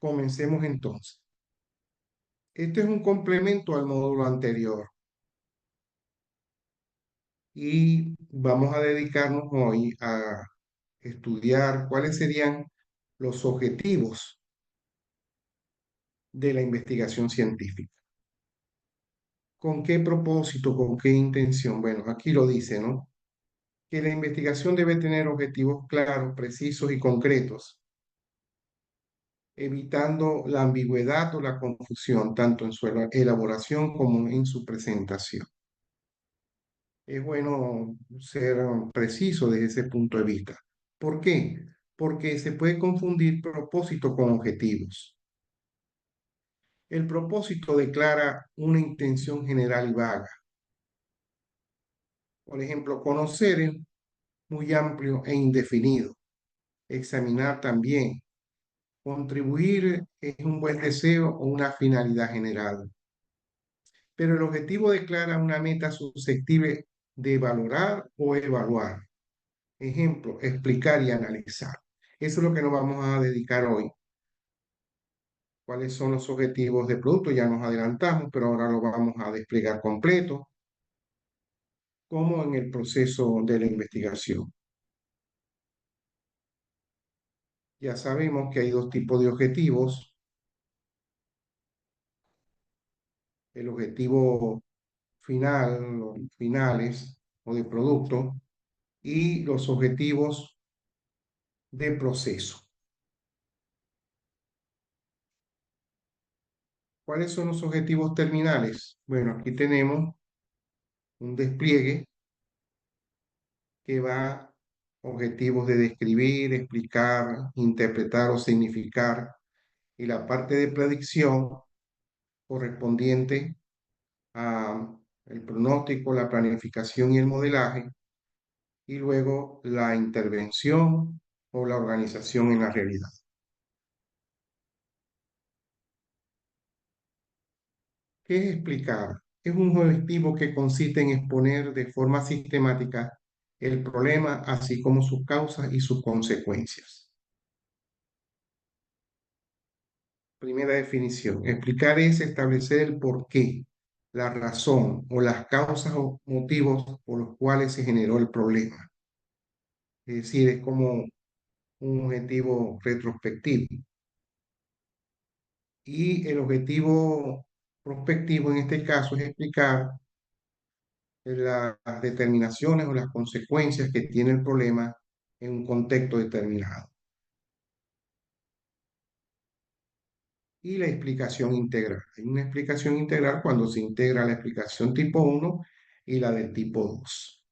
Comencemos entonces. Este es un complemento al módulo anterior y vamos a dedicarnos hoy a estudiar cuáles serían los objetivos de la investigación científica. ¿Con qué propósito, con qué intención? Bueno, aquí lo dice, ¿no? Que la investigación debe tener objetivos claros, precisos y concretos, evitando la ambigüedad o la confusión, tanto en su elaboración como en su presentación. Es bueno ser preciso desde ese punto de vista. ¿Por qué? Porque se puede confundir propósito con objetivos. El propósito declara una intención general y vaga. Por ejemplo, conocer es muy amplio e indefinido. Examinar también. Contribuir es un buen deseo o una finalidad general. Pero el objetivo declara una meta susceptible de valorar o evaluar. Ejemplo, explicar y analizar. Eso es lo que nos vamos a dedicar hoy. ¿Cuáles son los objetivos de producto? Ya nos adelantamos, pero ahora lo vamos a desplegar completo, como en el proceso de la investigación. Ya sabemos que hay dos tipos de objetivos. El objetivo final, los finales o de producto, y los objetivos de proceso. ¿Cuáles son los objetivos terminales? Bueno, aquí tenemos un despliegue que va objetivos de describir, explicar, interpretar o significar, y la parte de predicción correspondiente a el pronóstico, la planificación y el modelaje, y luego la intervención o la organización en la realidad. ¿Qué es explicar? Es un objetivo que consiste en exponer de forma sistemática el problema, así como sus causas y sus consecuencias. Primera definición. Explicar es establecer el porqué, la razón o las causas o motivos por los cuales se generó el problema. Es decir, es como un objetivo retrospectivo. Y el objetivo prospectivo en este caso es explicar las determinaciones o las consecuencias que tiene el problema en un contexto determinado. Y la explicación integral. Hay una explicación integral cuando se integra la explicación tipo 1 y la del tipo 2.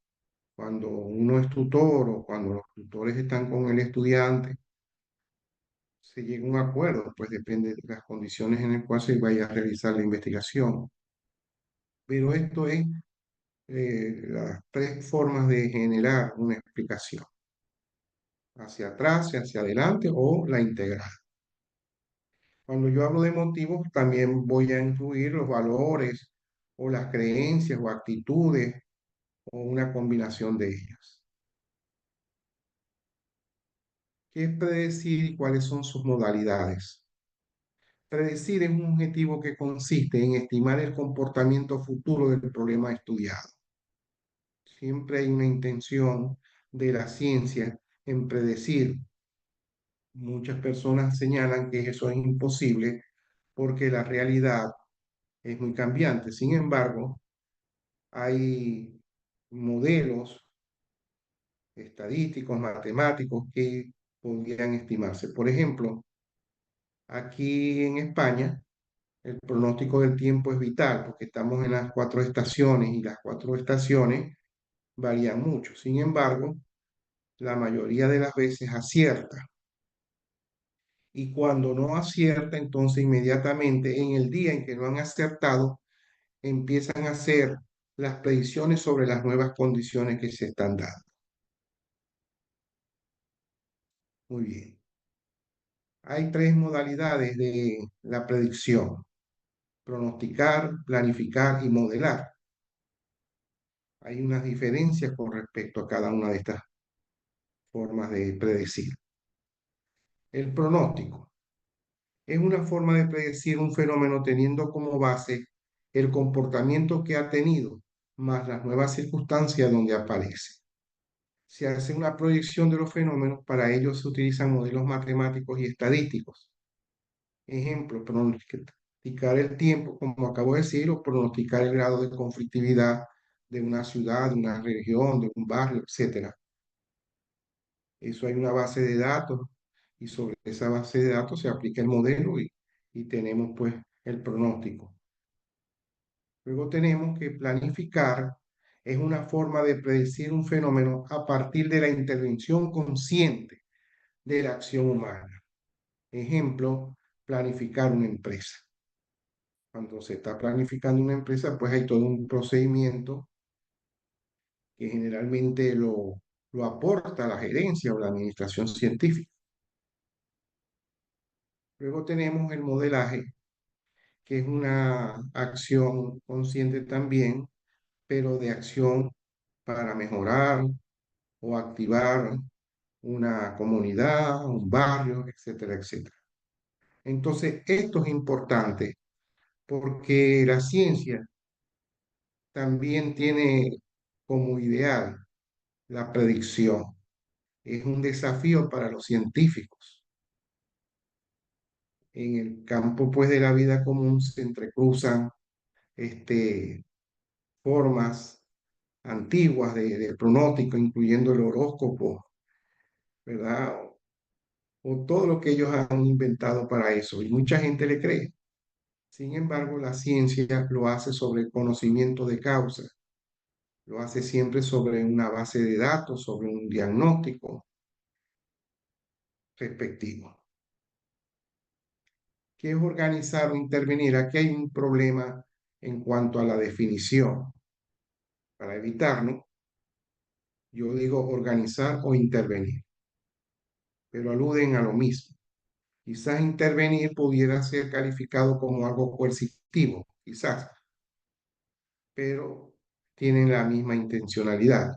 Cuando uno es tutor o cuando los tutores están con el estudiante, se llega a un acuerdo, pues depende de las condiciones en las cuales se vaya a realizar la investigación. Pero esto es las tres formas de generar una explicación: hacia atrás, hacia adelante o la integral. Cuando yo hablo de motivos, también voy a incluir los valores o las creencias o actitudes o una combinación de ellas. ¿Qué es predecir y cuáles son sus modalidades? Predecir es un objetivo que consiste en estimar el comportamiento futuro del problema estudiado. Siempre hay una intención de la ciencia en predecir. Muchas personas señalan que eso es imposible porque la realidad es muy cambiante. Sin embargo, hay modelos estadísticos, matemáticos que podrían estimarse. Por ejemplo, aquí en España, el pronóstico del tiempo es vital porque estamos en las cuatro estaciones y las cuatro estaciones varían mucho. Sin embargo, la mayoría de las veces acierta. Y cuando no acierta, entonces inmediatamente en el día en que no han acertado, empiezan a hacer las predicciones sobre las nuevas condiciones que se están dando. Muy bien. Hay tres modalidades de la predicción: pronosticar, planificar y modelar. Hay unas diferencias con respecto a cada una de estas formas de predecir. El pronóstico Es una forma de predecir un fenómeno teniendo como base el comportamiento que ha tenido, más las nuevas circunstancias donde aparece. Se hace una proyección de los fenómenos, para ello se utilizan modelos matemáticos y estadísticos. Ejemplo, pronosticar el tiempo, como acabo de decir, o pronosticar el grado de conflictividad de una ciudad, de una región, de un barrio, etcétera. Eso hay una base de datos y sobre esa base de datos se aplica el modelo y tenemos pues el pronóstico. Luego tenemos que planificar es una forma de predecir un fenómeno a partir de la intervención consciente de la acción humana. Ejemplo, planificar una empresa. Cuando se está planificando una empresa, pues hay todo un procedimiento que generalmente lo aporta la gerencia o la administración científica. Luego tenemos el modelaje, que es una acción consciente también, pero de acción para mejorar o activar una comunidad, un barrio, etcétera, etcétera. Entonces, esto es importante porque la ciencia también tiene como ideal la predicción. Es un desafío para los científicos. En el campo, pues, de la vida común se entrecruzan este, formas antiguas de pronóstico, incluyendo el horóscopo, ¿verdad? O todo lo que ellos han inventado para eso, y mucha gente le cree. Sin embargo, la ciencia lo hace sobre el conocimiento de causa, lo hace siempre sobre una base de datos, sobre un diagnóstico respectivo. ¿Qué es organizar o intervenir? Aquí hay un problema en cuanto a la definición. Para evitarlo, yo digo organizar o intervenir, pero aluden a lo mismo. Quizás intervenir pudiera ser calificado como algo coercitivo, quizás, pero tienen la misma intencionalidad.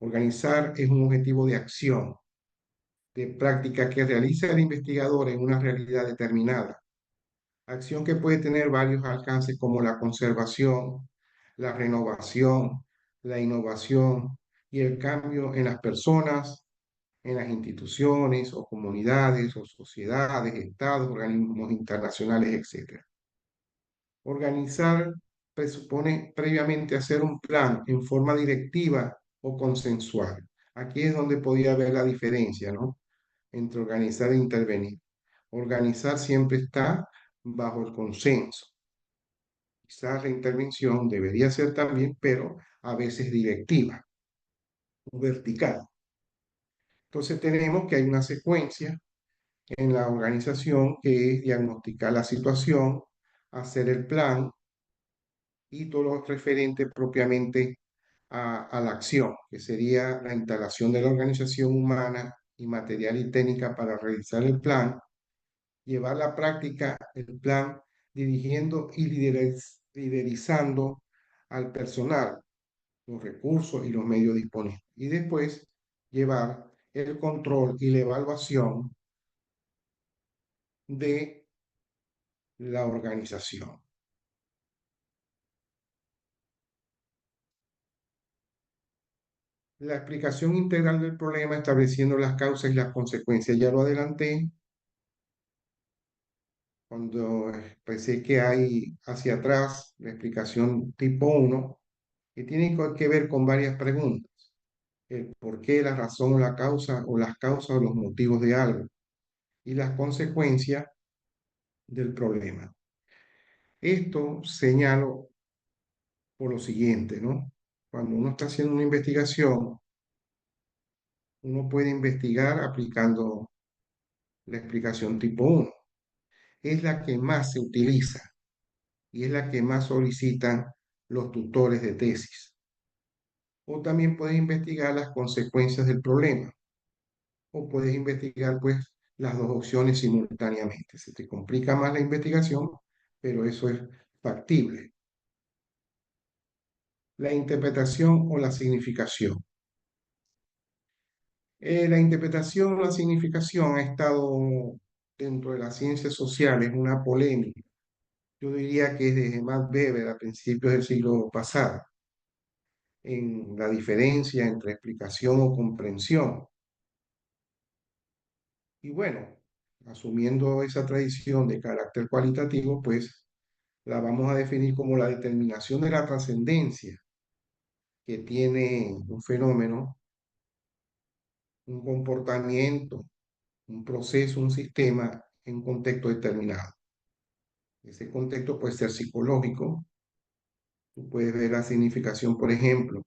Organizar es un objetivo de acción, de práctica que realiza el investigador en una realidad determinada. Acción que puede tener varios alcances como la conservación, la renovación, la innovación y el cambio en las personas, en las instituciones o comunidades o sociedades, estados, organismos internacionales, etc. Organizar presupone previamente hacer un plan en forma directiva o consensual. Aquí es donde podía haber la diferencia, ¿no? Entre organizar e intervenir. Organizar siempre está bajo el consenso. Quizás la intervención debería ser también, pero a veces directiva o vertical. Entonces tenemos que hay una secuencia en la organización que es diagnosticar la situación, hacer el plan y todo lo referente propiamente a la acción, que sería la instalación de la organización humana y material y técnica para realizar el plan, llevar a la práctica el plan, dirigiendo y liderizando al personal, los recursos y los medios disponibles. Y después llevar el control y la evaluación de la organización. La explicación integral del problema, estableciendo las causas y las consecuencias. Ya lo adelanté cuando expresé que hay hacia atrás la explicación tipo 1, que tiene que ver con varias preguntas. El por qué, la razón o la causa, o las causas o los motivos de algo, y las consecuencias del problema. Esto señalo por lo siguiente, ¿no? Cuando uno está haciendo una investigación, uno puede investigar aplicando la explicación tipo 1. Es la que más se utiliza y es la que más solicitan los tutores de tesis. O también puedes investigar las consecuencias del problema, o puedes investigar pues las dos opciones simultáneamente. Se te complica más la investigación, pero eso es factible. La interpretación o la significación. La interpretación o la significación ha estado dentro de las ciencias sociales una polémica. Yo diría que es desde Max Weber a principios del siglo pasado, en la diferencia entre explicación o comprensión. Y bueno, asumiendo esa tradición de carácter cualitativo, pues la vamos a definir como la determinación de la trascendencia que tiene un fenómeno, un comportamiento, un proceso, un sistema en un contexto determinado. Ese contexto puede ser psicológico. Tú puedes ver la significación, por ejemplo,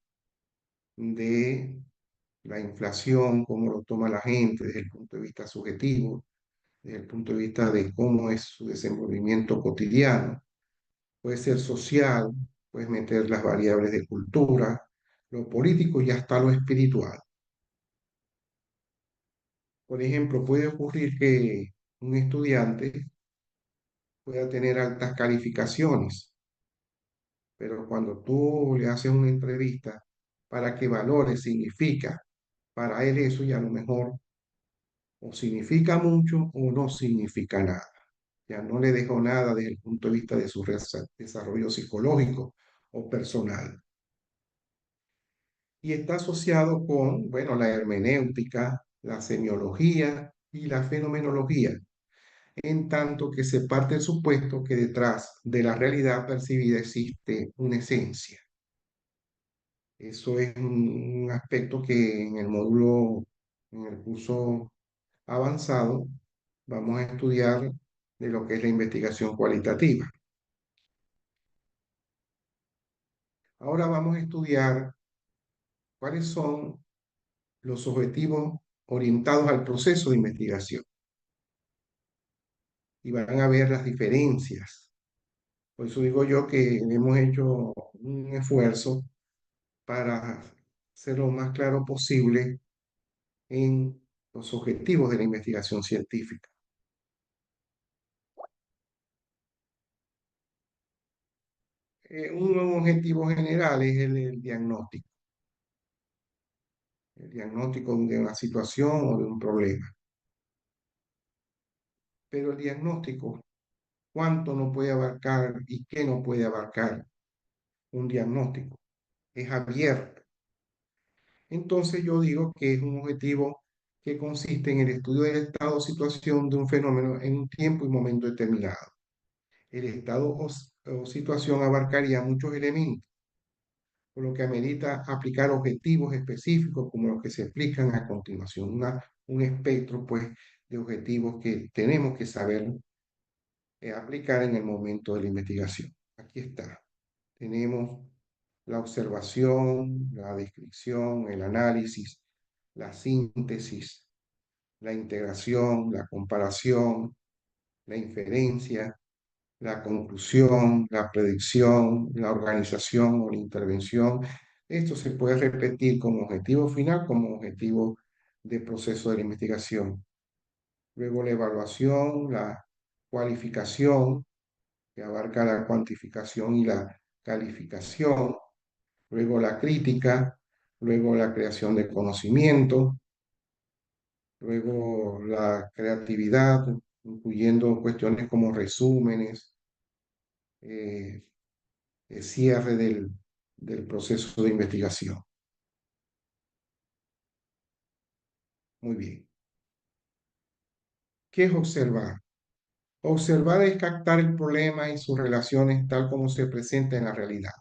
de la inflación, cómo lo toma la gente desde el punto de vista subjetivo, desde el punto de vista de cómo es su desenvolvimiento cotidiano. Puede ser social, puedes meter las variables de cultura, lo político y hasta lo espiritual. Por ejemplo, puede ocurrir que un estudiante pueda tener altas calificaciones, pero cuando tú le haces una entrevista para que valore, significa para él eso y a lo mejor o significa mucho o no significa nada. Ya no le dejó nada desde el punto de vista de su desarrollo psicológico o personal. Y está asociado con, bueno, la hermenéutica, la semiología y la fenomenología, en tanto que se parte del supuesto que detrás de la realidad percibida existe una esencia. Eso es un aspecto que en el módulo, en el curso avanzado, vamos a estudiar de lo que es la investigación cualitativa. Ahora vamos a estudiar cuáles son los objetivos orientados al proceso de investigación y van a ver las diferencias. Por eso digo yo que hemos hecho un esfuerzo para ser lo más claro posible en los objetivos de la investigación científica. Un objetivo general es el diagnóstico de una situación o de un problema. Pero el diagnóstico, ¿cuánto no puede abarcar y qué no puede abarcar un diagnóstico? Es abierto. Entonces yo digo que es un objetivo que consiste en el estudio del estado o situación de un fenómeno en un tiempo y momento determinado. El estado o situación abarcaría muchos elementos, por lo que amerita aplicar objetivos específicos como los que se explican a continuación. Un espectro, pues, de objetivos que tenemos que saber aplicar en el momento de la investigación. Aquí está. Tenemos la observación, la descripción, el análisis, la síntesis, la integración, la comparación, la inferencia, la conclusión, la predicción, la organización o la intervención. Esto se puede repetir como objetivo final, como objetivo de proceso de la investigación. Luego la evaluación, la cualificación, que abarca la cuantificación y la calificación. Luego la crítica, luego la creación de conocimiento, luego la creatividad, incluyendo cuestiones como resúmenes, eh, cierre del proceso de investigación. Muy bien. ¿Qué es observar? Observar es captar el problema y sus relaciones tal como se presenta en la realidad.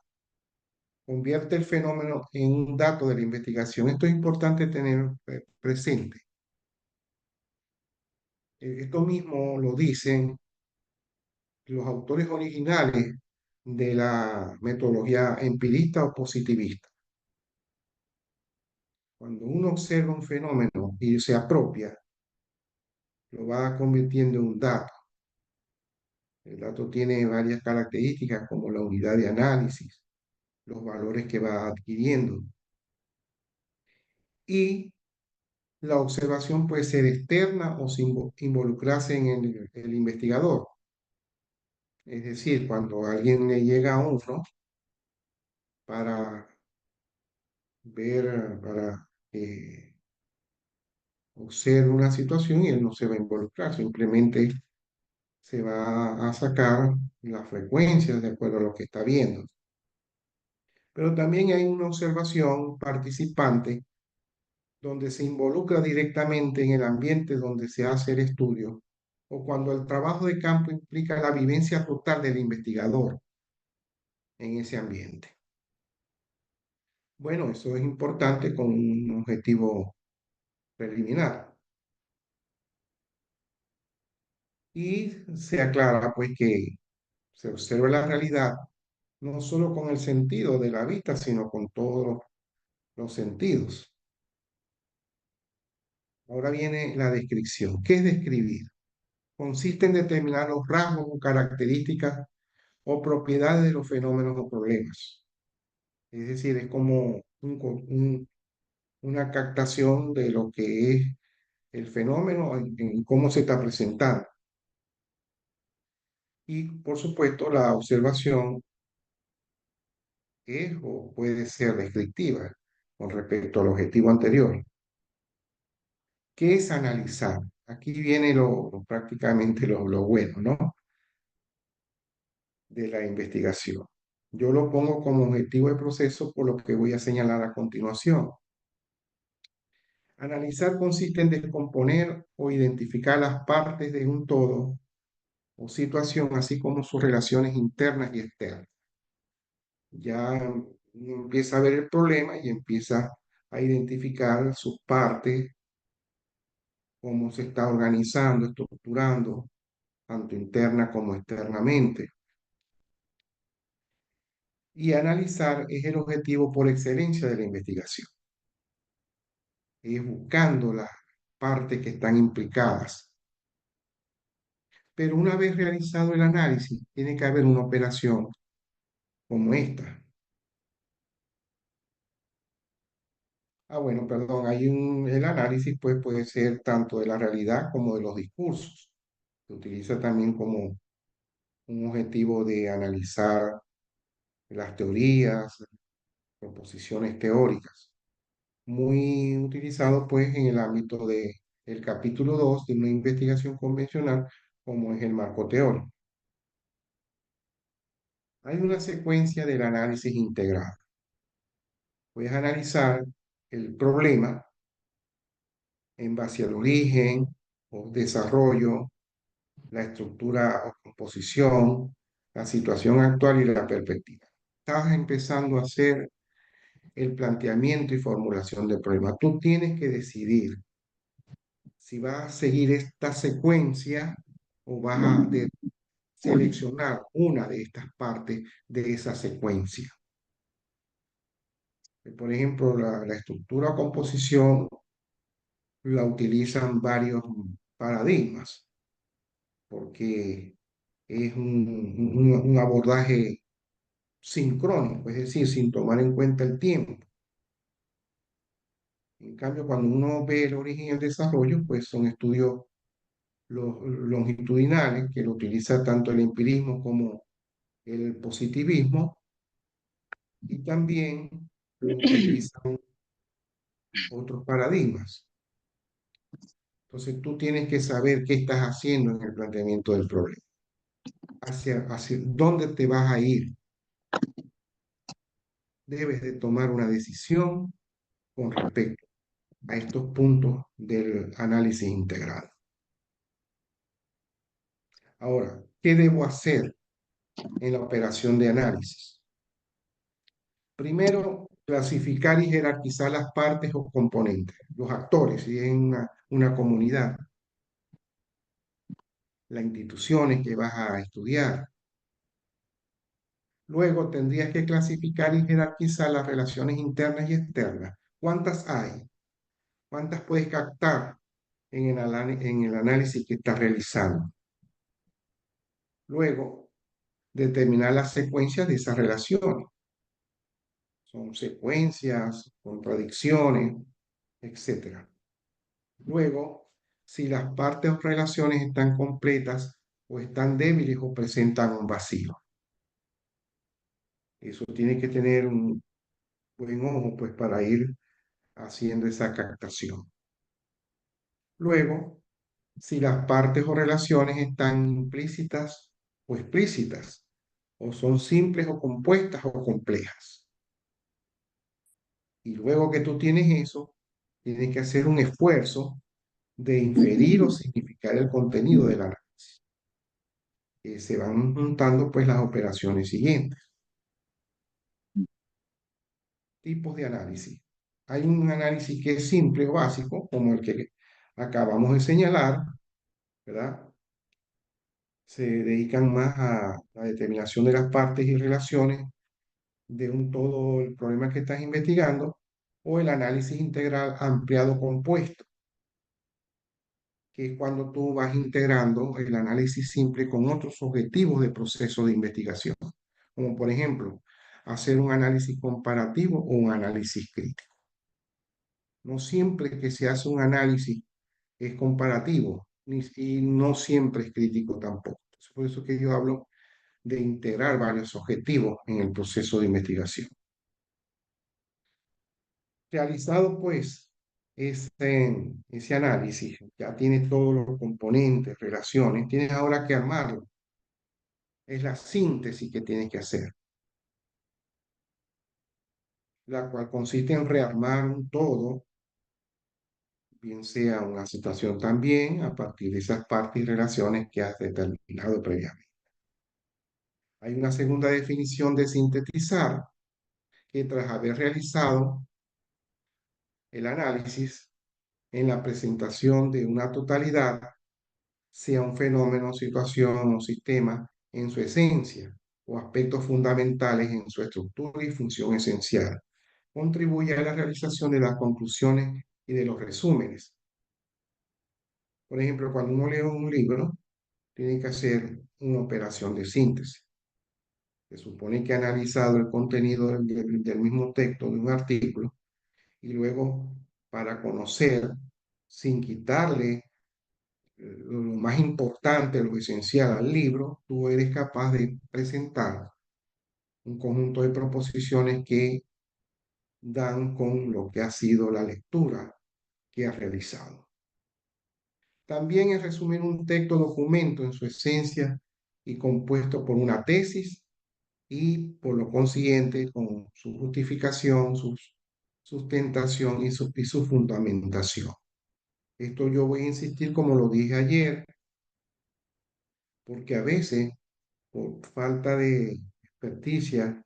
Convierte el fenómeno en un dato de la investigación. Esto es importante tener presente. Esto mismo lo dicen los autores originales de la metodología empirista o positivista. Cuando uno observa un fenómeno y se apropia, lo va convirtiendo en un dato. El dato tiene varias características como la unidad de análisis, los valores que va adquiriendo. Y la observación puede ser externa o involucrarse en el investigador. Es decir, cuando alguien le llega a uno para ver, para observa una situación y él no se va a involucrar, simplemente se va a sacar las frecuencias de acuerdo a lo que está viendo. Pero también hay una observación participante donde se involucra directamente en el ambiente donde se hace el estudio o cuando el trabajo de campo implica la vivencia total del investigador en ese ambiente. Bueno, eso es importante con un objetivo preliminar. Y se aclara pues que se observa la realidad no solo con el sentido de la vista, sino con todos los sentidos. Ahora viene la descripción. ¿Qué es describir? Consiste en determinar los rasgos o características o propiedades de los fenómenos o problemas. Es decir, es como una captación de lo que es el fenómeno en cómo se está presentando. Y por supuesto, la observación es o puede ser descriptiva con respecto al objetivo anterior. ¿Qué es analizar? Aquí viene prácticamente lo bueno, ¿no? De la investigación. Yo lo pongo como objetivo de proceso por lo que voy a señalar a continuación. Analizar consiste en descomponer o identificar las partes de un todo o situación, así como sus relaciones internas y externas. Ya uno empieza a ver el problema y empieza a identificar sus partes, cómo se está organizando, estructurando, tanto interna como externamente. Y analizar es el objetivo por excelencia de la investigación. Es buscando las partes que están implicadas. Pero una vez realizado el análisis, tiene que haber una operación como esta. Bueno, perdón, el análisis pues, puede ser tanto de la realidad como de los discursos. Se utiliza también como un objetivo de analizar las teorías, proposiciones teóricas. Muy utilizado pues en el ámbito del capítulo 2 de una investigación convencional como es el marco teórico. Hay una secuencia del análisis integral. Puedes analizar el problema en base al origen o desarrollo, la estructura o composición, la situación actual y la perspectiva. Estás empezando a hacer el planteamiento y formulación del problema. Tú tienes que decidir si vas a seguir esta secuencia o vas a seleccionar una de estas partes de esa secuencia. Por ejemplo, la estructura o composición la utilizan varios paradigmas, porque es un abordaje sincrónico, es decir, sin tomar en cuenta el tiempo. En cambio, cuando uno ve el origen y el desarrollo, pues son estudios longitudinales que lo utiliza tanto el empirismo como el positivismo y también lo utilizan otros paradigmas. Entonces tú tienes que saber qué estás haciendo en el planteamiento del problema, hacia dónde te vas a ir. Debes de tomar una decisión con respecto a estos puntos del análisis integral. Ahora, ¿qué debo hacer en la operación de análisis? Primero, clasificar y jerarquizar las partes o componentes, los actores, si es una comunidad, las instituciones que vas a estudiar. Luego tendrías que clasificar y jerarquizar las relaciones internas y externas. ¿Cuántas hay? ¿Cuántas puedes captar en el análisis que estás realizando? Luego, determinar las secuencias de esas relaciones. Son secuencias, contradicciones, etcétera. Luego, si las partes o relaciones están completas o están débiles o presentan un vacío. Eso tiene que tener un buen ojo pues para ir haciendo esa captación. Luego, si las partes o relaciones están implícitas o explícitas, o son simples o compuestas o complejas. Y luego que tú tienes eso, tienes que hacer un esfuerzo de inferir o significar el contenido del análisis. Se van juntando pues las operaciones siguientes. Tipos de análisis. Hay un análisis que es simple o básico, como el que acabamos de señalar, ¿verdad? Se dedican más a la determinación de las partes y relaciones de un todo el problema que estás investigando, o el análisis integral ampliado compuesto, que es cuando tú vas integrando el análisis simple con otros objetivos de proceso de investigación, como por ejemplo, hacer un análisis comparativo o un análisis crítico. No siempre que se hace un análisis es comparativo y no siempre es crítico tampoco. Es por eso que yo hablo de integrar varios objetivos en el proceso de investigación. Realizado pues ese análisis, ya tienes todos los componentes, relaciones, tienes ahora que armarlo. Es la síntesis que tienes que hacer, la cual consiste en rearmar un todo, bien sea una situación también, a partir de esas partes y relaciones que has determinado previamente. Hay una segunda definición de sintetizar, que tras haber realizado el análisis en la presentación de una totalidad, sea un fenómeno, situación o sistema en su esencia o aspectos fundamentales en su estructura y función esencial, contribuye a la realización de las conclusiones y de los resúmenes. Por ejemplo, cuando uno lee un libro, tiene que hacer una operación de síntesis. Se supone que ha analizado el contenido del mismo texto de un artículo y luego, para conocer, sin quitarle lo más importante, lo esencial al libro, tú eres capaz de presentar un conjunto de proposiciones que dan con lo que ha sido la lectura que has realizado. También es resumir un texto documento en su esencia y compuesto por una tesis y por lo consiguiente con su justificación, su sustentación y su fundamentación. Esto yo voy a insistir como lo dije ayer, porque a veces por falta de experticia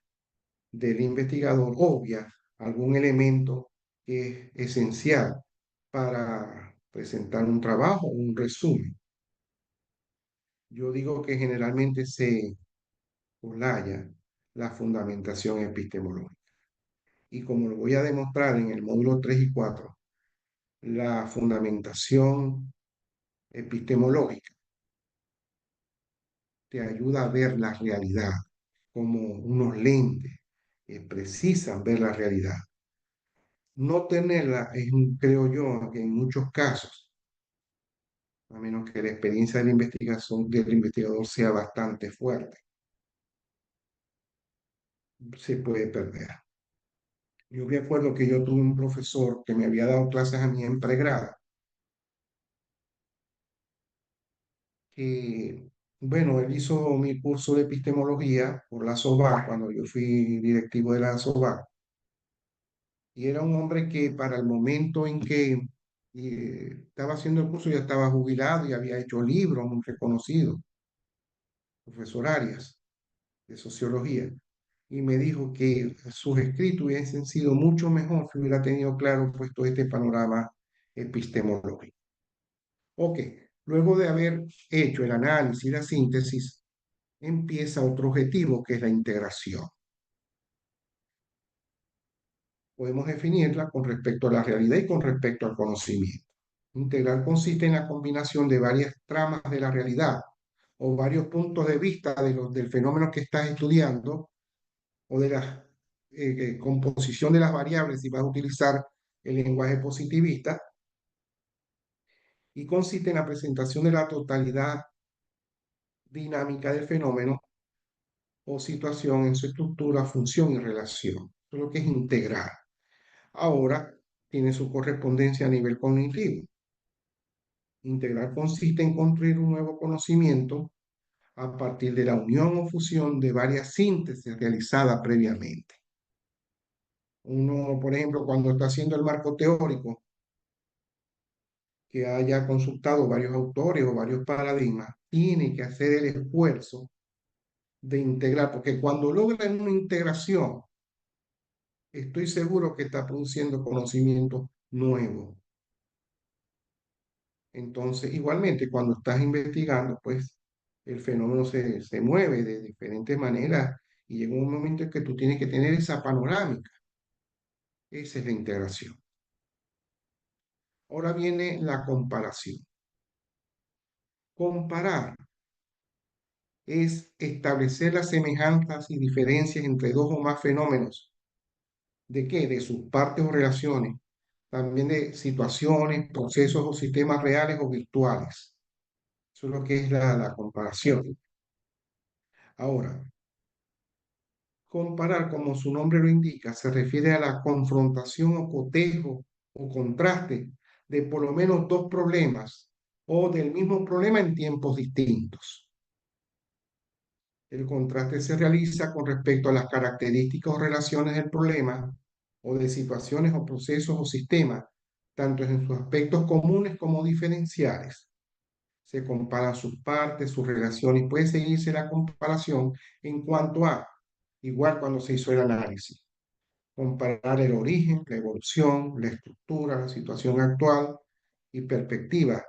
del investigador obvia algún elemento que es esencial para presentar un trabajo o un resumen. Yo digo que generalmente se olaya la fundamentación epistemológica. Y como lo voy a demostrar en el módulo 3 y 4, la fundamentación epistemológica te ayuda a ver la realidad como unos lentes que precisan ver la realidad. No tenerla es, creo yo, que en muchos casos, a menos que la experiencia de la investigación del investigador sea bastante fuerte, se puede perder. Yo me acuerdo que yo tuve un profesor que me había dado clases a mí en pregrado, que, bueno, él hizo mi curso de epistemología por la SOBAC, cuando yo fui directivo de la SOBAC, y era un hombre que para el momento en que estaba haciendo el curso ya estaba jubilado y había hecho libros muy reconocidos, profesor Arias, de sociología, y me dijo que sus escritos hubiesen sido mucho mejor si hubiera tenido claro puesto este panorama epistemológico. Ok, luego de haber hecho el análisis y la síntesis, empieza otro objetivo que es la integración. Podemos definirla con respecto a la realidad y con respecto al conocimiento. Integrar consiste en la combinación de varias tramas de la realidad o varios puntos de vista del fenómeno que estás estudiando o de la composición de las variables si vas a utilizar el lenguaje positivista, y consiste en la presentación de la totalidad dinámica del fenómeno o situación en su estructura, función y relación. Eso es lo que es integrar. Ahora tiene su correspondencia a nivel cognitivo. Integral consiste en construir un nuevo conocimiento a partir de la unión o fusión de varias síntesis realizadas previamente. Uno, por ejemplo, cuando está haciendo el marco teórico, que haya consultado varios autores o varios paradigmas, tiene que hacer el esfuerzo de integrar, porque cuando logran una integración, estoy seguro que está produciendo conocimiento nuevo. Entonces, igualmente, cuando estás investigando, pues el fenómeno se mueve de diferentes maneras y llega un momento en que tú tienes que tener esa panorámica. Esa es la integración. Ahora viene la comparación. Comparar es establecer las semejanzas y diferencias entre dos o más fenómenos. ¿De qué? De sus partes o relaciones. También de situaciones, procesos o sistemas reales o virtuales. Eso es lo que es la comparación. Ahora, comparar, como su nombre lo indica, se refiere a la confrontación o cotejo o contraste de por lo menos dos problemas o del mismo problema en tiempos distintos. El contraste se realiza con respecto a las características o relaciones del problema o de situaciones o procesos o sistemas, tanto en sus aspectos comunes como diferenciales. Se comparan sus partes, sus relaciones, puede seguirse la comparación en cuanto a, igual cuando se hizo el análisis, comparar el origen, la evolución, la estructura, la situación actual y perspectiva,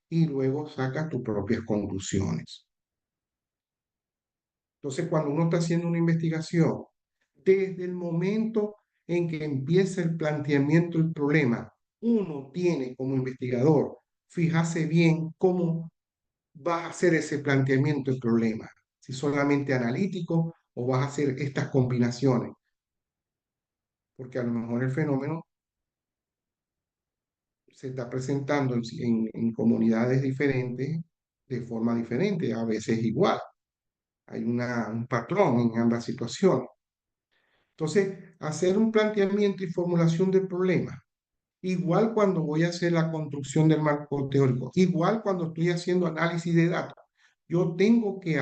y luego sacas tus propias conclusiones. Entonces, cuando uno está haciendo una investigación, desde el momento en que empieza el planteamiento del problema, uno tiene como investigador fijarse bien cómo va a hacer ese planteamiento del problema, si solamente analítico o vas a hacer estas combinaciones, porque a lo mejor el fenómeno se está presentando en comunidades diferentes de forma diferente, a veces igual. Hay un patrón en ambas situaciones. Entonces, hacer un planteamiento y formulación del problema, igual cuando voy a hacer la construcción del marco teórico, igual cuando estoy haciendo análisis de datos, yo tengo que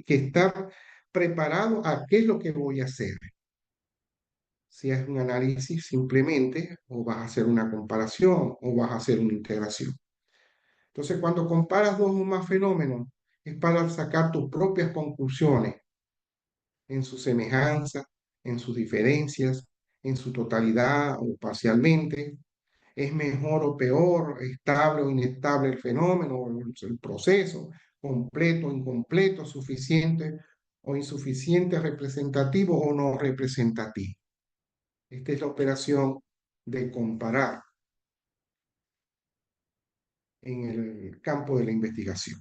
estar preparado a qué es lo que voy a hacer. Si es un análisis simplemente, o vas a hacer una comparación, o vas a hacer una integración. Entonces, cuando comparas dos o más fenómenos, es para sacar tus propias conclusiones en su semejanza, en sus diferencias, en su totalidad o parcialmente. Es mejor o peor, estable o inestable el fenómeno, el proceso, completo o incompleto, suficiente o insuficiente, representativo o no representativo. Esta es la operación de comparar en el campo de la investigación.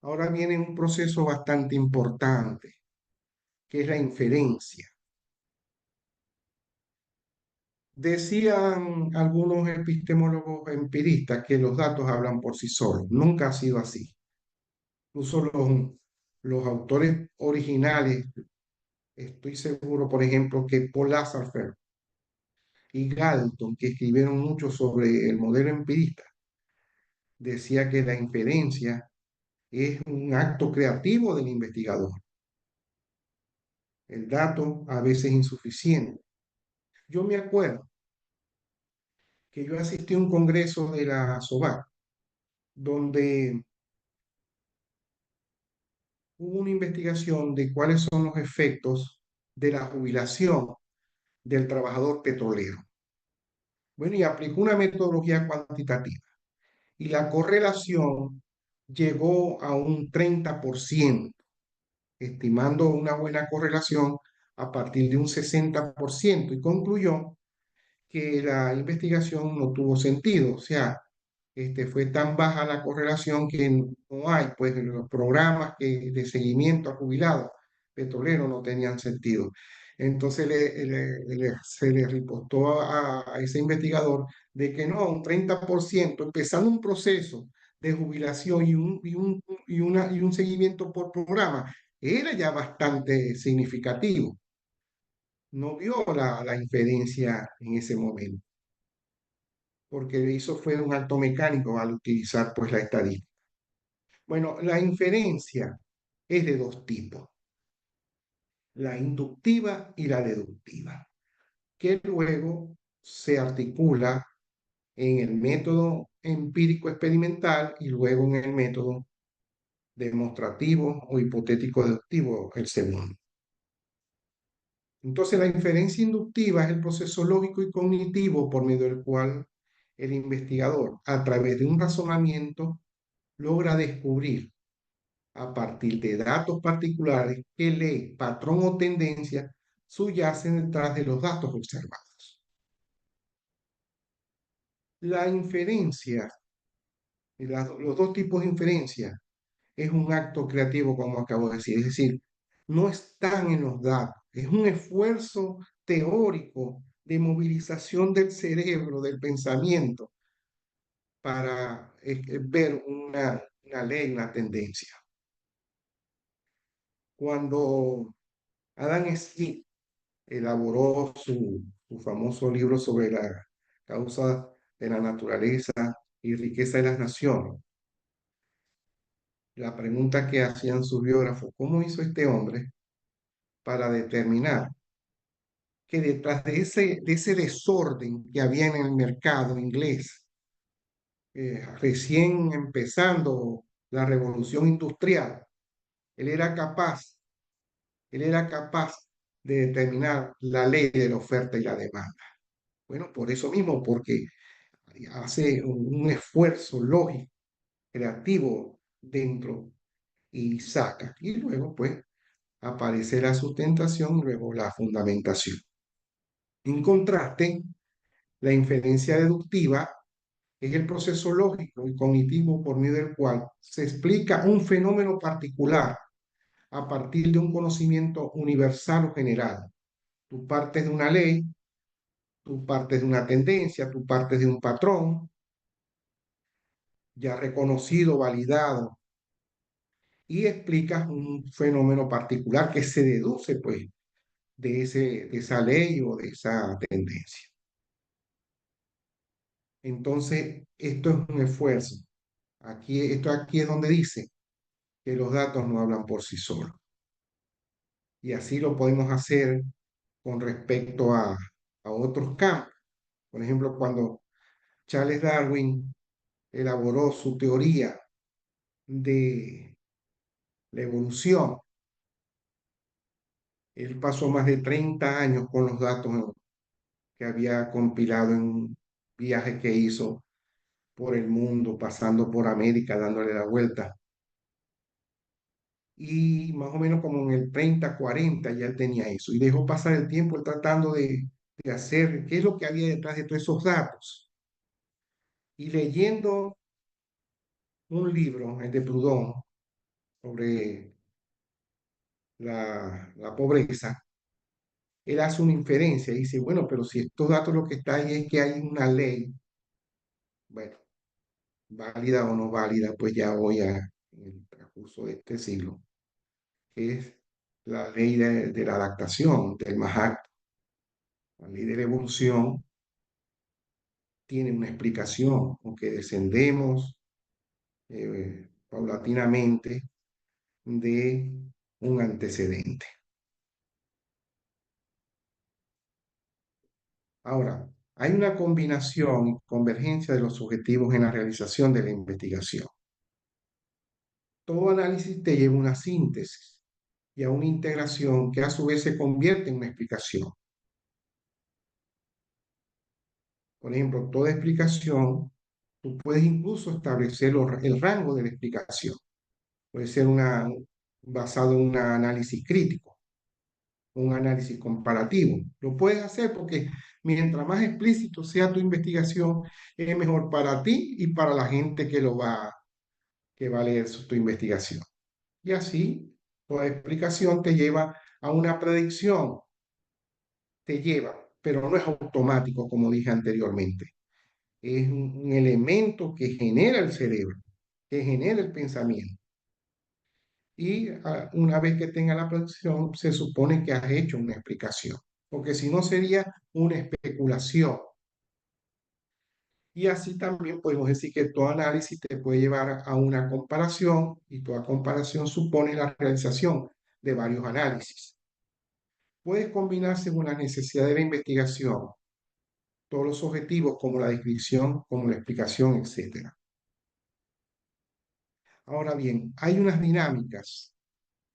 Ahora viene un proceso bastante importante, que es la inferencia. Decían algunos epistemólogos empiristas que los datos hablan por sí solos. Nunca ha sido así. Incluso los autores originales, estoy seguro, por ejemplo, que Paul Lasserfer y Galton, que escribieron mucho sobre el modelo empirista, decía que la inferencia es un acto creativo del investigador. El dato a veces es insuficiente. Yo me acuerdo que yo asistí a un congreso de la SOVAC, donde hubo una investigación de cuáles son los efectos de la jubilación del trabajador petrolero. Bueno, y aplicó una metodología cuantitativa y la correlación llegó a un 30%, estimando una buena correlación a partir de un 60% y concluyó que la investigación no tuvo sentido, o sea, fue tan baja la correlación que no hay, pues los programas de seguimiento a jubilados petroleros no tenían sentido. Entonces se le reportó a ese investigador de que no, un 30%, empezando un proceso de jubilación y un seguimiento por programa, era ya bastante significativo. No vio la inferencia en ese momento. porque hizo fue un acto mecánico al utilizar pues la estadística. Bueno, la inferencia es de dos tipos, la inductiva y la deductiva, que luego se articula en el método empírico experimental y luego en el método demostrativo o hipotético deductivo, el segundo. Entonces, la inferencia inductiva es el proceso lógico y cognitivo por medio del cual el investigador, a través de un razonamiento, logra descubrir a partir de datos particulares qué ley, patrón o tendencia subyacen detrás de los datos observados. La inferencia, los dos tipos de inferencia, es un acto creativo, como acabo de decir, es decir, no están en los datos, es un esfuerzo teórico de movilización del cerebro, del pensamiento, para ver una ley, una tendencia. Cuando Adam Smith elaboró su famoso libro sobre la causa de la naturaleza y riqueza de las naciones, la pregunta que hacían sus biógrafos, ¿cómo hizo este hombre para determinar que detrás de ese desorden que había en el mercado inglés, recién empezando la revolución industrial, él era capaz, él era capaz de determinar la ley de la oferta y la demanda? Bueno, por eso mismo, porque hace un esfuerzo lógico, creativo dentro y saca. Y luego, pues, aparece la sustentación y luego la fundamentación. En contraste, la inferencia deductiva es el proceso lógico y cognitivo por medio del cual se explica un fenómeno particular a partir de un conocimiento universal o general. Tú partes de una ley, tú partes de una tendencia, tú partes de un patrón ya reconocido, validado, y explicas un fenómeno particular que se deduce, pues, de esa ley o de esa tendencia. Entonces, esto es un esfuerzo. Esto aquí es donde dice que los datos no hablan por sí solos. Y así lo podemos hacer con respecto a otros campos. Por ejemplo, cuando Charles Darwin elaboró su teoría de la evolución, él pasó más de 30 años con los datos que había compilado en un viaje que hizo por el mundo, pasando por América, dándole la vuelta. Y más o menos como en el 30, 40 ya él tenía eso. Y dejó pasar el tiempo él tratando de hacer qué es lo que había detrás de todos esos datos. Y leyendo un libro, el de Proudhon, sobre la pobreza, él hace una inferencia y dice, bueno, pero si estos datos lo que está ahí es que hay una ley, bueno, válida o no válida, pues ya voy en el transcurso de este siglo, que es la ley de la adaptación, del Mahat. La ley de la evolución tiene una explicación, aunque descendemos paulatinamente de un antecedente. Ahora, hay una combinación y convergencia de los objetivos en la realización de la investigación. Todo análisis te lleva a una síntesis y a una integración que a su vez se convierte en una explicación. Por ejemplo, toda explicación, tú puedes incluso establecer el rango de la explicación. Puede ser basado en un análisis crítico, un análisis comparativo. Lo puedes hacer porque mientras más explícito sea tu investigación, es mejor para ti y para la gente que va a leer tu investigación. Y así, toda explicación te lleva a una predicción, te lleva, pero no es automático, como dije anteriormente. Es un elemento que genera el cerebro, que genera el pensamiento. Y una vez que tenga la predicción, se supone que has hecho una explicación, porque si no sería una especulación. Y así también podemos decir que todo análisis te puede llevar a una comparación y toda comparación supone la realización de varios análisis. Puede combinarse con la necesidad de la investigación, todos los objetivos como la descripción, como la explicación, etcétera. Ahora bien, hay unas dinámicas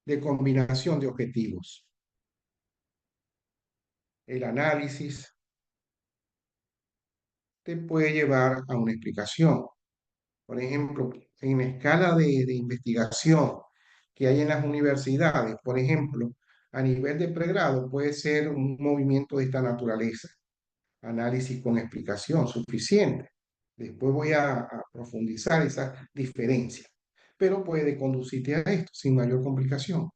de combinación de objetivos. El análisis te puede llevar a una explicación. Por ejemplo, en la escala de investigación que hay en las universidades, por ejemplo, a nivel de pregrado puede ser un movimiento de esta naturaleza, análisis con explicación suficiente. Después voy a profundizar esa diferencia, pero puede conducirte a esto sin mayor complicación.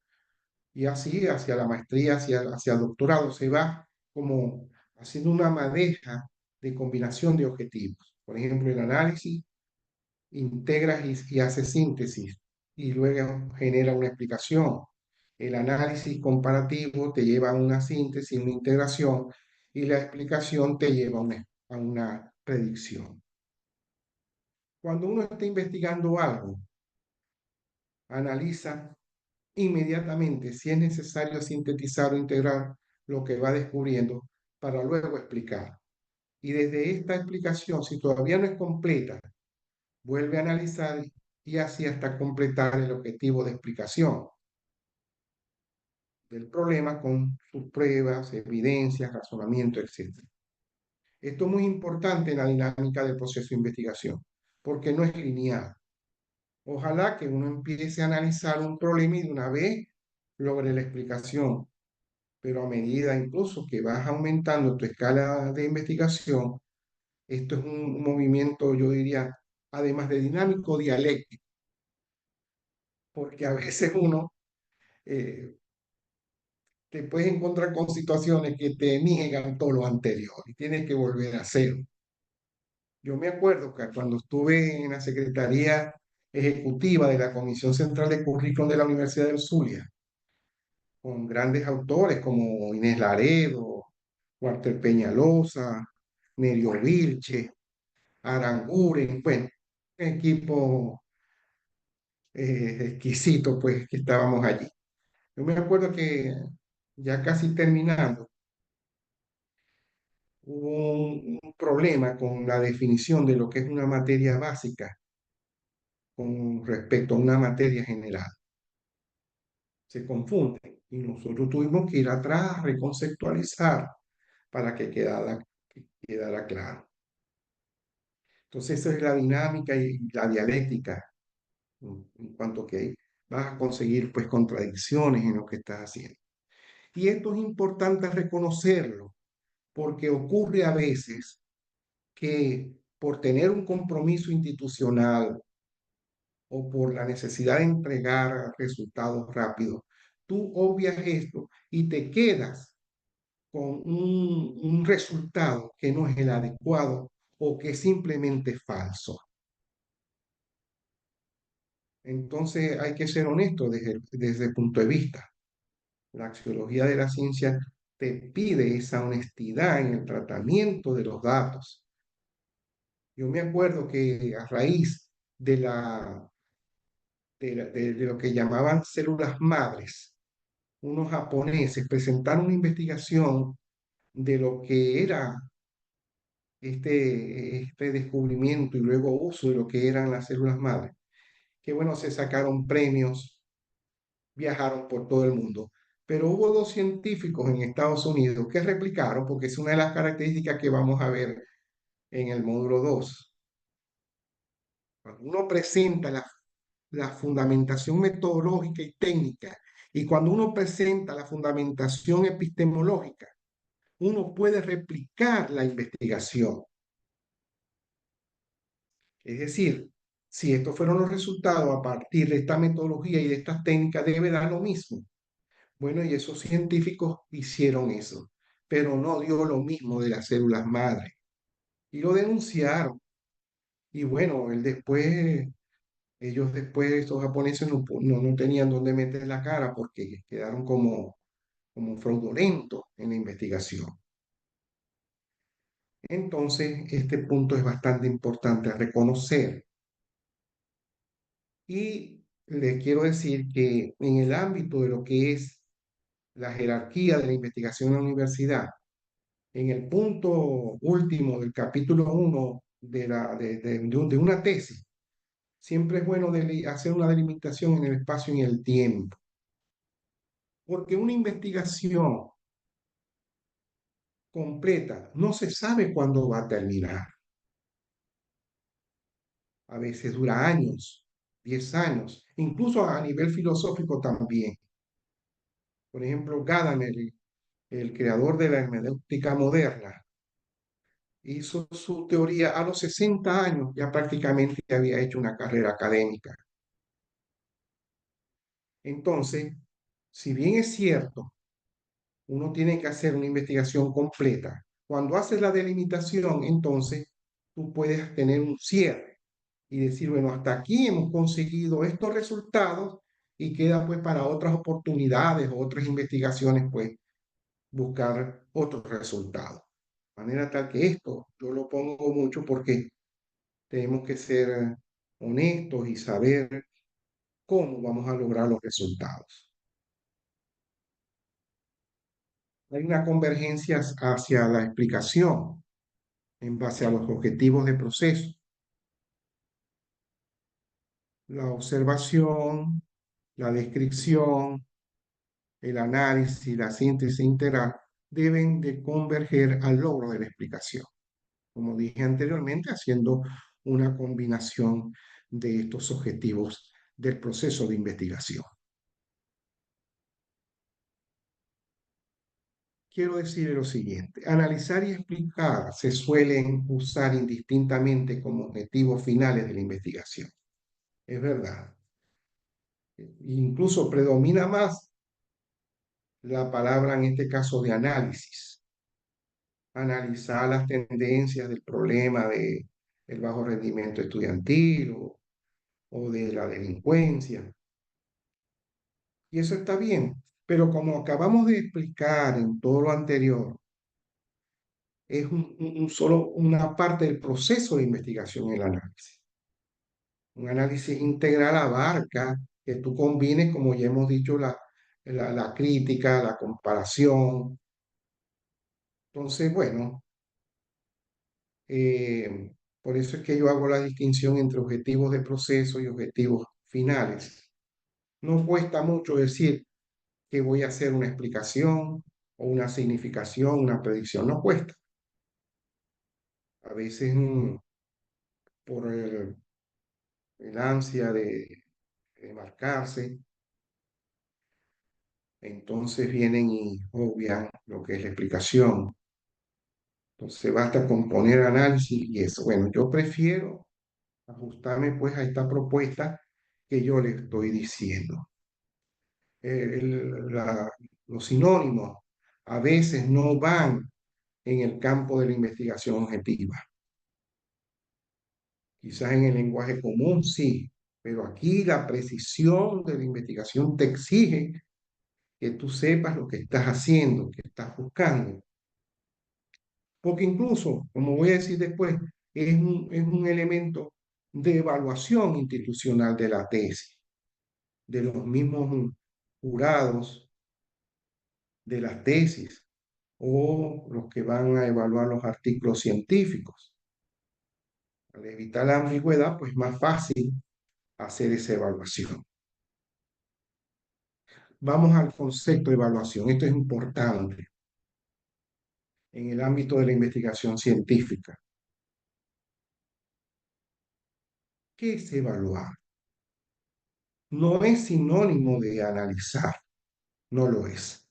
Y así hacia la maestría, hacia el doctorado, se va como haciendo una madeja de combinación de objetivos. Por ejemplo, el análisis integra y hace síntesis y luego genera una explicación. El análisis comparativo te lleva a una síntesis, una integración, y la explicación te lleva a una predicción. Cuando uno está investigando algo, analiza inmediatamente si es necesario sintetizar o integrar lo que va descubriendo para luego explicar. Y desde esta explicación, si todavía no es completa, vuelve a analizar y así hasta completar el objetivo de explicación del problema con sus pruebas, evidencias, razonamiento, etc. Esto es muy importante en la dinámica del proceso de investigación, porque no es lineal. Ojalá que uno empiece a analizar un problema y de una vez logre la explicación, pero a medida incluso que vas aumentando tu escala de investigación, esto es un movimiento, yo diría, además de dinámico, dialéctico, porque a veces uno eh, te puedes encontrar con situaciones que te niegan todo lo anterior y tienes que volver a cero. Yo me acuerdo que cuando estuve en la Secretaría Ejecutiva de la Comisión Central de Currículum de la Universidad del Zulia, con grandes autores como Inés Laredo, Walter Peñalosa, Nerio Vilche, Aranguren, bueno, un equipo exquisito pues que estábamos allí. Yo me acuerdo que ya casi terminando, hubo un problema con la definición de lo que es una materia básica con respecto a una materia general. Se confunden y nosotros tuvimos que ir atrás a reconceptualizar para que quedara claro. Entonces, esa es la dinámica y la dialéctica en cuanto que vas a conseguir pues contradicciones en lo que estás haciendo. Y esto es importante reconocerlo porque ocurre a veces que por tener un compromiso institucional o por la necesidad de entregar resultados rápidos, tú obvias esto y te quedas con un resultado que no es el adecuado o que es simplemente falso. Entonces hay que ser honesto desde el punto de vista. La axiología de la ciencia te pide esa honestidad en el tratamiento de los datos. Yo me acuerdo que a raíz de lo que llamaban células madres, unos japoneses presentaron una investigación de lo que era este descubrimiento y luego uso de lo que eran las células madres, que bueno, se sacaron premios, viajaron por todo el mundo. Pero hubo dos científicos en Estados Unidos que replicaron, porque es una de las características que vamos a ver en el módulo 2. Cuando uno presenta la fundamentación metodológica y técnica, y cuando uno presenta la fundamentación epistemológica, uno puede replicar la investigación. Es decir, si estos fueron los resultados a partir de esta metodología y de estas técnicas, debe dar lo mismo. Bueno, y esos científicos hicieron eso, pero no dio lo mismo de las células madre. Y lo denunciaron. Y bueno, ellos después, estos japoneses no tenían dónde meter la cara porque quedaron como fraudulentos en la investigación. Entonces, este punto es bastante importante a reconocer. Y les quiero decir que en el ámbito de lo que es la jerarquía de la investigación en la universidad, en el punto último del capítulo 1 de una tesis, siempre es bueno hacer una delimitación en el espacio y en el tiempo, porque una investigación completa no se sabe cuándo va a terminar. A veces dura años, 10 años, incluso a nivel filosófico también. Por ejemplo, Gadamer, el creador de la hermenéutica moderna, hizo su teoría a los 60 años, ya prácticamente había hecho una carrera académica. Entonces, si bien es cierto, uno tiene que hacer una investigación completa, cuando haces la delimitación, entonces tú puedes tener un cierre y decir, bueno, hasta aquí hemos conseguido estos resultados y queda pues para otras oportunidades o otras investigaciones, pues buscar otros resultados. De manera tal que esto yo lo pongo mucho porque tenemos que ser honestos y saber cómo vamos a lograr los resultados. Hay una convergencia hacia la explicación en base a los objetivos de proceso. La observación, la descripción, el análisis, la síntesis integral deben de converger al logro de la explicación. Como dije anteriormente, haciendo una combinación de estos objetivos del proceso de investigación. Quiero decir lo siguiente, analizar y explicar se suelen usar indistintamente como objetivos finales de la investigación. Es verdad. Incluso predomina más la palabra en este caso de análisis. Analizar las tendencias del problema del bajo rendimiento estudiantil o de la delincuencia. Y eso está bien, pero como acabamos de explicar en todo lo anterior, es solo una parte del proceso de investigación el análisis. Un análisis integral abarca que tú combines, como ya hemos dicho, la crítica, la comparación. Entonces, bueno, por eso es que yo hago la distinción entre objetivos de proceso y objetivos finales. No cuesta mucho decir que voy a hacer una explicación o una significación, una predicción, no cuesta. A veces por el ansia de marcarse, entonces vienen y obvian lo que es la explicación. Entonces basta con poner análisis y eso. Bueno, yo prefiero ajustarme pues a esta propuesta que yo le estoy diciendo. Los sinónimos a veces no van en el campo de la investigación objetiva. Quizás en el lenguaje común sí, pero aquí la precisión de la investigación te exige que tú sepas lo que estás haciendo, que estás buscando. Porque incluso, como voy a decir después, es un elemento de evaluación institucional de la tesis, de los mismos jurados de las tesis o los que van a evaluar los artículos científicos. Al evitar la ambigüedad, pues más fácil hacer esa evaluación. Vamos al concepto de evaluación. Esto es importante en el ámbito de la investigación científica. ¿Qué es evaluar? No es sinónimo de analizar, no lo es,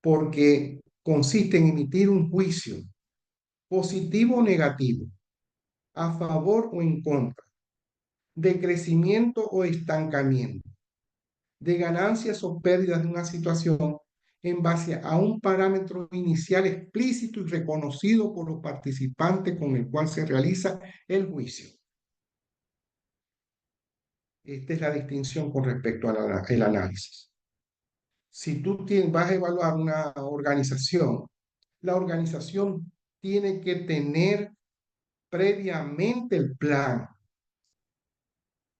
porque consiste en emitir un juicio positivo o negativo, a favor o en contra, de crecimiento o estancamiento, de ganancias o pérdidas de una situación en base a un parámetro inicial explícito y reconocido por los participantes con el cual se realiza el juicio. Esta es la distinción con respecto al análisis. Si tú vas a evaluar una organización, la organización tiene que tener previamente el plan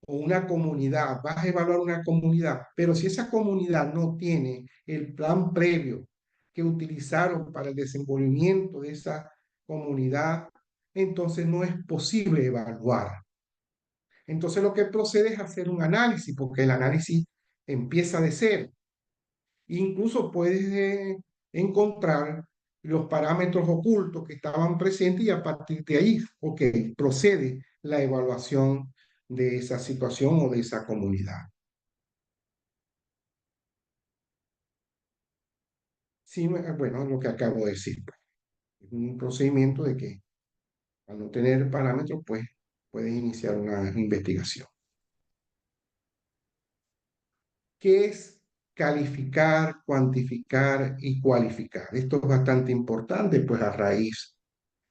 o una comunidad, vas a evaluar una comunidad, pero si esa comunidad no tiene el plan previo que utilizaron para el desenvolvimiento de esa comunidad, entonces no es posible evaluar. Entonces lo que procede es hacer un análisis, porque el análisis empieza de cero. Incluso puedes encontrar los parámetros ocultos que estaban presentes y a partir de ahí, ok, procede la evaluación de esa situación o de esa comunidad. Sí, bueno, lo que acabo de decir, pues, es un procedimiento de que al no tener parámetros, pues puedes iniciar una investigación. ¿Qué es calificar, cuantificar y cualificar? Esto es bastante importante, pues a raíz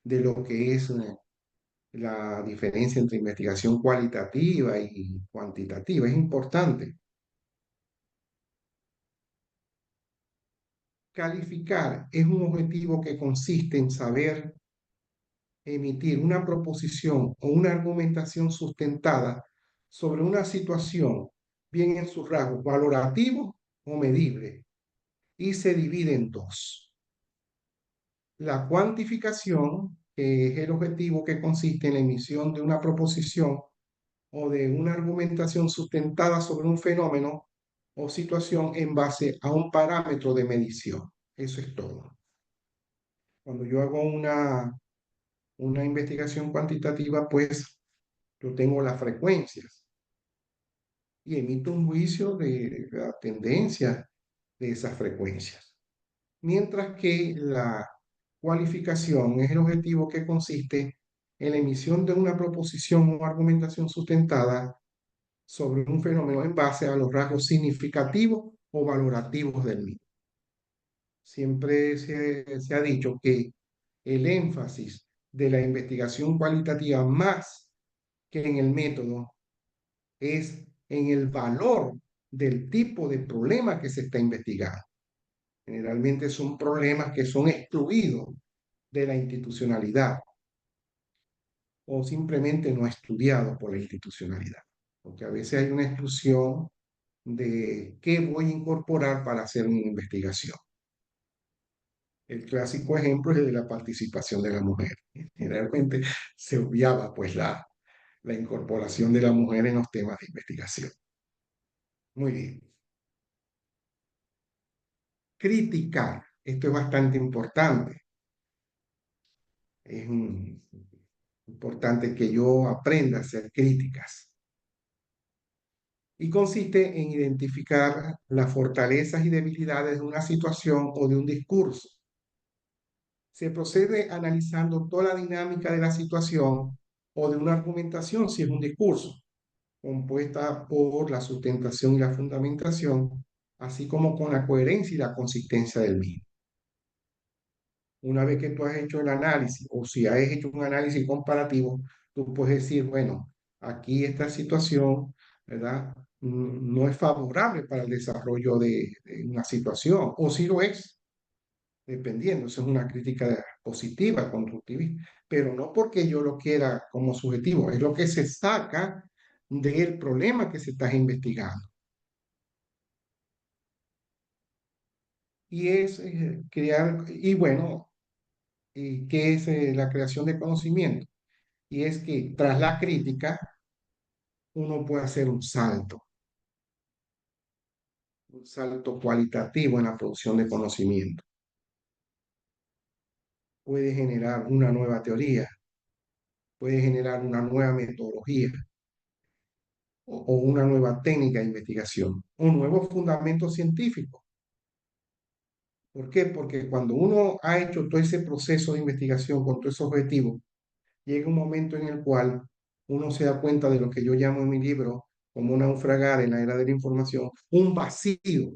de lo que es la diferencia entre investigación cualitativa y cuantitativa. Es importante. Calificar es un objetivo que consiste en saber emitir una proposición o una argumentación sustentada sobre una situación, bien en sus rasgos valorativos o medibles, y se divide en dos. La cuantificación, que es el objetivo que consiste en la emisión de una proposición o de una argumentación sustentada sobre un fenómeno o situación en base a un parámetro de medición. Eso es todo. Cuando yo hago una investigación cuantitativa, pues yo tengo las frecuencias y emito un juicio de la tendencia de esas frecuencias. Mientras que la cualificación es el objetivo que consiste en la emisión de una proposición o argumentación sustentada sobre un fenómeno en base a los rasgos significativos o valorativos del mismo. Siempre se ha dicho que el énfasis de la investigación cualitativa más que en el método es en el valor del tipo de problema que se está investigando. Generalmente son problemas que son excluidos de la institucionalidad o simplemente no estudiados por la institucionalidad, porque a veces hay una exclusión de qué voy a incorporar para hacer mi investigación. El clásico ejemplo es el de la participación de la mujer. Generalmente se obviaba pues la incorporación de la mujer en los temas de investigación. Muy bien. Criticar. Esto es bastante importante. Es importante que yo aprenda a hacer críticas. Y consiste en identificar las fortalezas y debilidades de una situación o de un discurso. Se procede analizando toda la dinámica de la situación o de una argumentación si es un discurso, compuesta por la sustentación y la fundamentación, así como con la coherencia y la consistencia del mismo. Una vez que tú has hecho el análisis, o si has hecho un análisis comparativo, tú puedes decir, bueno, aquí esta situación, ¿verdad? No es favorable para el desarrollo de una situación, o si lo es, dependiendo. Eso es una crítica positiva, constructivista, pero no porque yo lo quiera como subjetivo, es lo que se saca del problema que se está investigando. Y es crear, y bueno, ¿qué es la creación de conocimiento? Y es que tras la crítica uno puede hacer un salto cualitativo en la producción de conocimiento. Puede generar una nueva teoría, puede generar una nueva metodología o una nueva técnica de investigación, un nuevo fundamento científico. ¿Por qué? Porque cuando uno ha hecho todo ese proceso de investigación con todos esos objetivos, llega un momento en el cual uno se da cuenta de lo que yo llamo en mi libro como un naufragar en la era de la información, un vacío,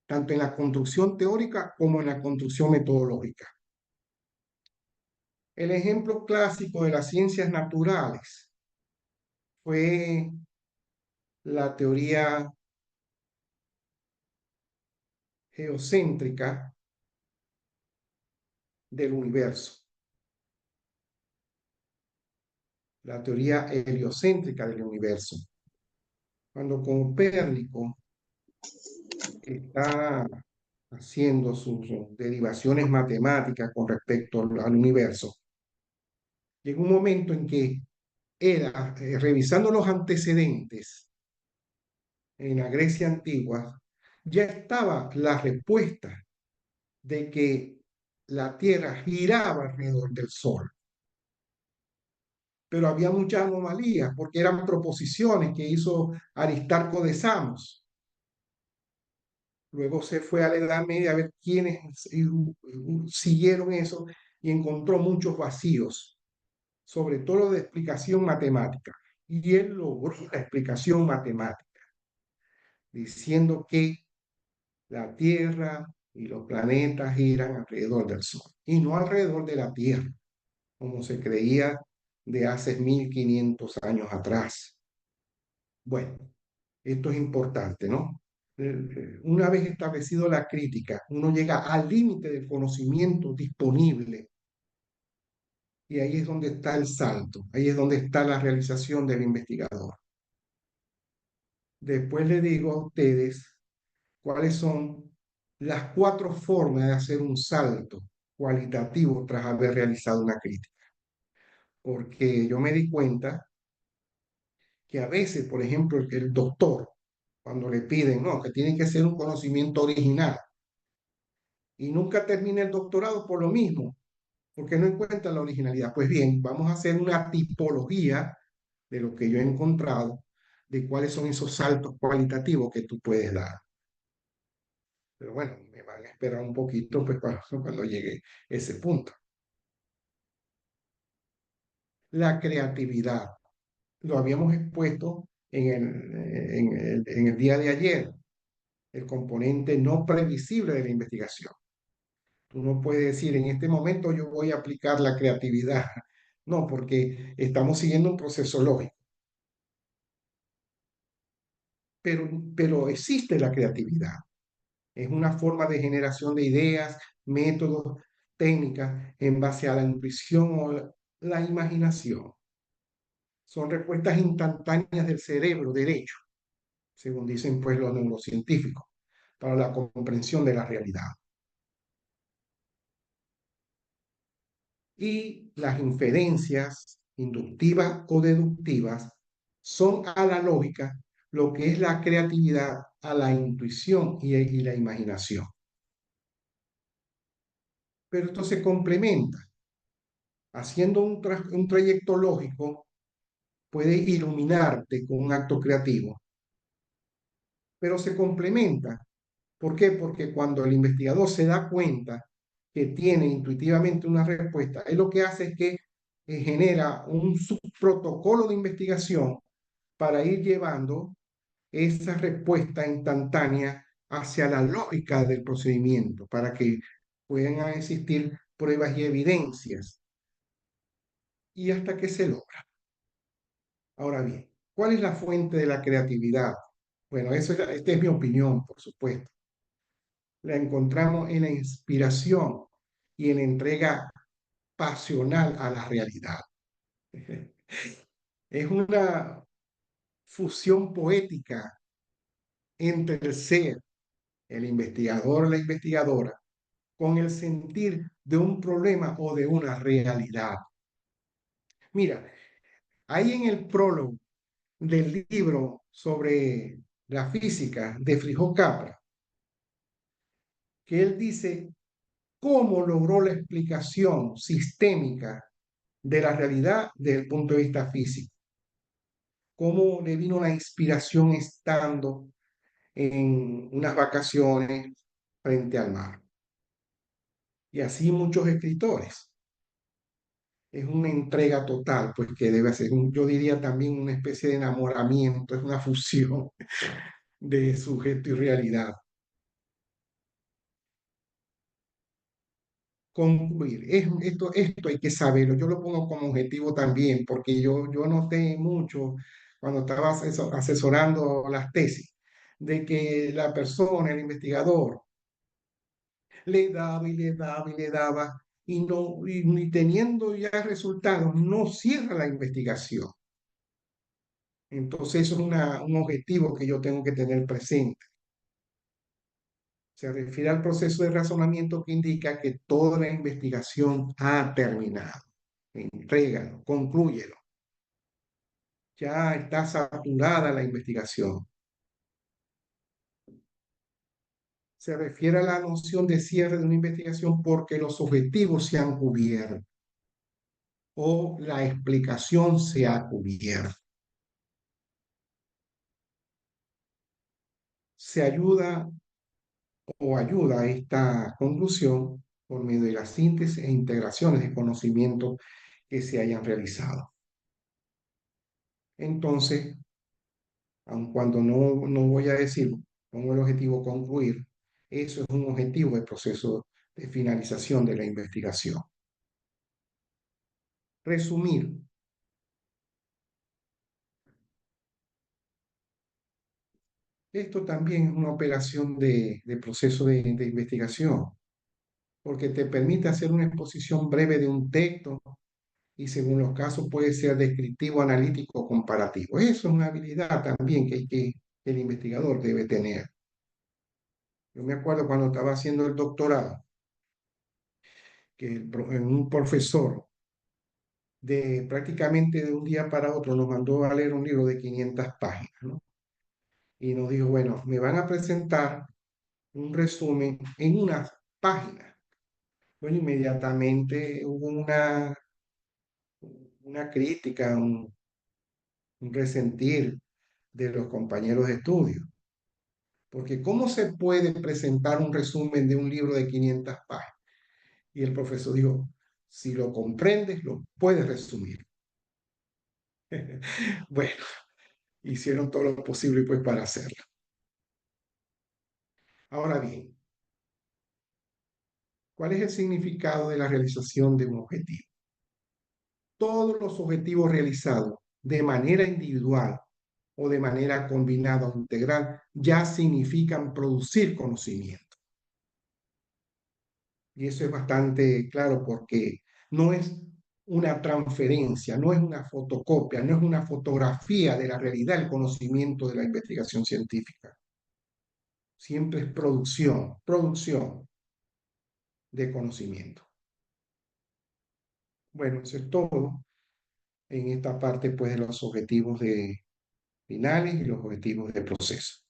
tanto en la construcción teórica como en la construcción metodológica. El ejemplo clásico de las ciencias naturales fue la teoría geocéntrica del universo. la teoría heliocéntrica del universo. Cuando Copérnico está haciendo sus derivaciones matemáticas con respecto al universo, llegó un momento en que era, revisando los antecedentes en la Grecia antigua, ya estaba la respuesta de que la Tierra giraba alrededor del Sol. Pero había muchas anomalías porque eran proposiciones que hizo Aristarco de Samos. Luego se fue a la Edad Media a ver quiénes siguieron eso y encontró muchos vacíos, sobre todo de explicación matemática. Y él logró la explicación matemática, diciendo que la Tierra y los planetas giran alrededor del Sol y no alrededor de la Tierra, como se creía de hace 1500 años atrás. Bueno, esto es importante, ¿no? Una vez establecido la crítica, uno llega al límite del conocimiento disponible y ahí es donde está el salto, ahí es donde está la realización del investigador. Después le digo a ustedes cuáles son las 4 formas de hacer un salto cualitativo tras haber realizado una crítica. Porque yo me di cuenta que a veces, por ejemplo, el doctor, cuando le piden, no, que tiene que ser un conocimiento original, y nunca termina el doctorado por lo mismo, porque no encuentra la originalidad. Pues bien, vamos a hacer una tipología de lo que yo he encontrado, de cuáles son esos saltos cualitativos que tú puedes dar. Pero bueno, me van a esperar un poquito pues, cuando llegue ese punto. La creatividad, lo habíamos expuesto en el día de ayer, el componente no previsible de la investigación. Tú no puedes decir, en este momento yo voy a aplicar la creatividad. No, porque estamos siguiendo un proceso lógico. Pero existe la creatividad. Es una forma de generación de ideas, métodos, técnicas en base a la intuición o la imaginación. Son respuestas instantáneas del cerebro derecho, según dicen pues los neurocientíficos, para la comprensión de la realidad. Y las inferencias inductivas o deductivas son a la lógica lo que es la creatividad a la intuición y la imaginación. Pero esto se complementa. Haciendo un trayecto lógico puede iluminarte con un acto creativo, pero se complementa. ¿Por qué? Porque cuando el investigador se da cuenta que tiene intuitivamente una respuesta, él lo que hace es que genera un subprotocolo de investigación para ir llevando esa respuesta instantánea hacia la lógica del procedimiento, para que puedan existir pruebas y evidencias, y hasta que se logra. Ahora bien, ¿cuál es la fuente de la creatividad? Bueno, esta es mi opinión, por supuesto. La encontramos en la inspiración y en la entrega pasional a la realidad. Es una fusión poética entre el ser, el investigador o la investigadora, con el sentir de un problema o de una realidad. Mira, ahí en el prólogo del libro sobre la física de Frijó Capra, que él dice cómo logró la explicación sistémica de la realidad desde el punto de vista físico, cómo le vino la inspiración estando en unas vacaciones frente al mar. Y así muchos escritores. Es una entrega total, pues que debe ser, yo diría también una especie de enamoramiento, es una fusión de sujeto y realidad. Concluir, esto hay que saberlo, yo lo pongo como objetivo también, porque yo noté mucho cuando estaba asesorando las tesis, de que la persona, el investigador, le daba y le daba y le daba, y teniendo ya resultados, no cierra la investigación. Entonces, eso es un objetivo que yo tengo que tener presente. Se refiere al proceso de razonamiento que indica que toda la investigación ha terminado. Entrégalo, conclúyelo. Ya está saturada la investigación. Se refiere a la noción de cierre de una investigación porque los objetivos se han cubierto o la explicación se ha cubierto. Se ayuda o ayuda a esta conclusión por medio de la síntesis e integraciones de conocimientos que se hayan realizado. Entonces, aun cuando no voy a decir como el objetivo concluir, eso es un objetivo del proceso de finalización de la investigación. Resumir, esto también es una operación de proceso de investigación, porque te permite hacer una exposición breve de un texto y según los casos puede ser descriptivo, analítico o comparativo. Eso es una habilidad también que el investigador debe tener. Yo me acuerdo cuando estaba haciendo el doctorado, que un profesor de prácticamente de un día para otro nos mandó a leer un libro de 500 páginas, ¿no? Y nos dijo, bueno, me van a presentar un resumen en una página. Bueno, inmediatamente hubo una crítica, un resentir de los compañeros de estudio. Porque ¿cómo se puede presentar un resumen de un libro de 500 páginas? Y el profesor dijo, si lo comprendes, lo puedes resumir. Bueno, hicieron todo lo posible pues para hacerlo. Ahora bien, ¿cuál es el significado de la realización de un objetivo? Todos los objetivos realizados de manera individual o de manera combinada o integral ya significan producir conocimiento. Y eso es bastante claro porque no es una transferencia, no es una fotocopia, no es una fotografía de la realidad, el conocimiento de la investigación científica. Siempre es producción de conocimiento. Bueno, eso es todo en esta parte pues de los objetivos de finales y los objetivos de proceso.